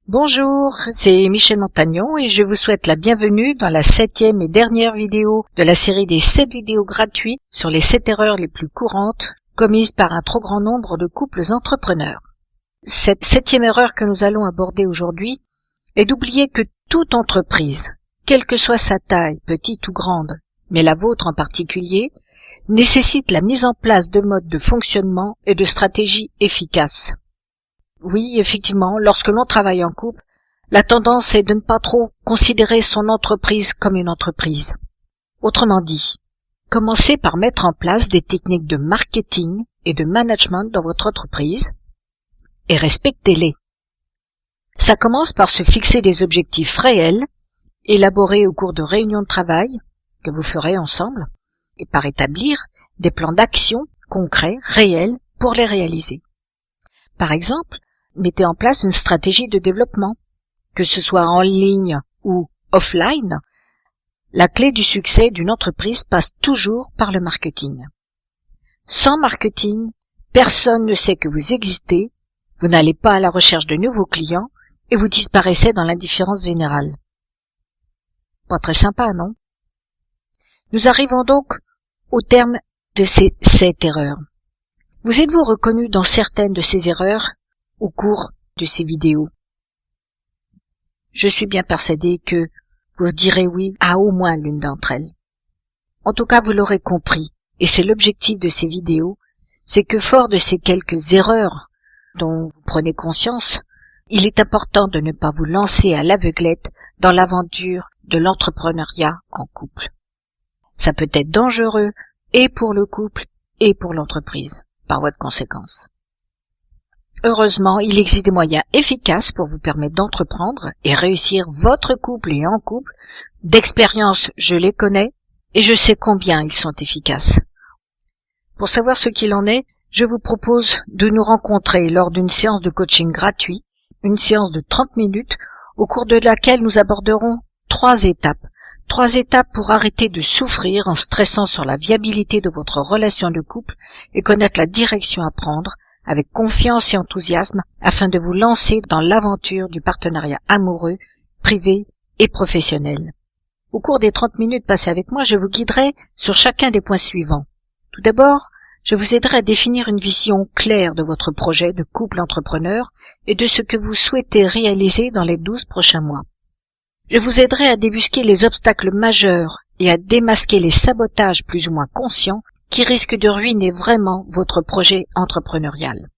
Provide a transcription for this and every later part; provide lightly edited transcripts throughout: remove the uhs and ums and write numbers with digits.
Bonjour, c'est Michel Montagnon et je vous souhaite la bienvenue dans la 7e et dernière vidéo de la série des 7 vidéos gratuites sur les 7 erreurs les plus courantes commises par un trop grand nombre de couples entrepreneurs. Cette 7e erreur que nous allons aborder aujourd'hui est d'oublier que toute entreprise, quelle que soit sa taille, petite ou grande, mais la vôtre en particulier, nécessite la mise en place de modes de fonctionnement et de stratégies efficaces. Oui, effectivement, lorsque l'on travaille en couple, la tendance est de ne pas trop considérer son entreprise comme une entreprise. Autrement dit, commencez par mettre en place des techniques de marketing et de management dans votre entreprise et respectez-les. Ça commence par se fixer des objectifs réels, élaborés au cours de réunions de travail que vous ferez ensemble, et par établir des plans d'action concrets, réels, pour les réaliser. Par exemple, mettez en place une stratégie de développement, que ce soit en ligne ou offline. La clé du succès d'une entreprise passe toujours par le marketing. Sans marketing, personne ne sait que vous existez, vous n'allez pas à la recherche de nouveaux clients et vous disparaissez dans l'indifférence générale. Pas très sympa, non? Nous arrivons donc au terme de ces 7 erreurs. Vous êtes-vous reconnu dans certaines de ces erreurs au cours de ces vidéos? Je suis bien persuadé que vous direz oui à au moins l'une d'entre elles. En tout cas, vous l'aurez compris, et c'est l'objectif de ces vidéos, c'est que fort de ces quelques erreurs dont vous prenez conscience, il est important de ne pas vous lancer à l'aveuglette dans l'aventure de l'entrepreneuriat en couple. Ça peut être dangereux et pour le couple et pour l'entreprise, par voie de conséquence. Heureusement, il existe des moyens efficaces pour vous permettre d'entreprendre et réussir votre couple et en couple. D'expérience, je les connais et je sais combien ils sont efficaces. Pour savoir ce qu'il en est, je vous propose de nous rencontrer lors d'une séance de coaching gratuit, une séance de 30 minutes, au cours de laquelle nous aborderons 3 étapes. 3 étapes pour arrêter de souffrir en stressant sur la viabilité de votre relation de couple et connaître la direction à prendre avec confiance et enthousiasme afin de vous lancer dans l'aventure du partenariat amoureux, privé et professionnel. Au cours des 30 minutes passées avec moi, je vous guiderai sur chacun des points suivants. Tout d'abord, je vous aiderai à définir une vision claire de votre projet de couple entrepreneur et de ce que vous souhaitez réaliser dans les 12 prochains mois. Je vous aiderai à débusquer les obstacles majeurs et à démasquer les sabotages plus ou moins conscients qui risquent de ruiner vraiment votre projet entrepreneurial.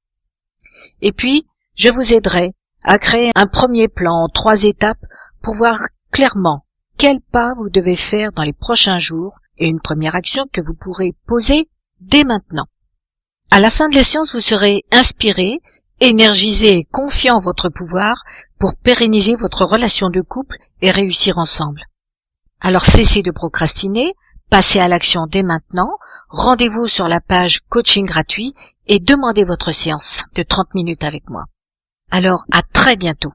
Et puis, je vous aiderai à créer un premier plan en 3 étapes pour voir clairement quels pas vous devez faire dans les prochains jours et une première action que vous pourrez poser dès maintenant. À la fin de la séance, vous serez inspiré, énergisé et confiant en votre pouvoir pour pérenniser votre relation de couple et réussir ensemble. Alors cessez de procrastiner, passez à l'action dès maintenant, rendez-vous sur la page coaching gratuit et demandez votre séance de 30 minutes avec moi. Alors à très bientôt.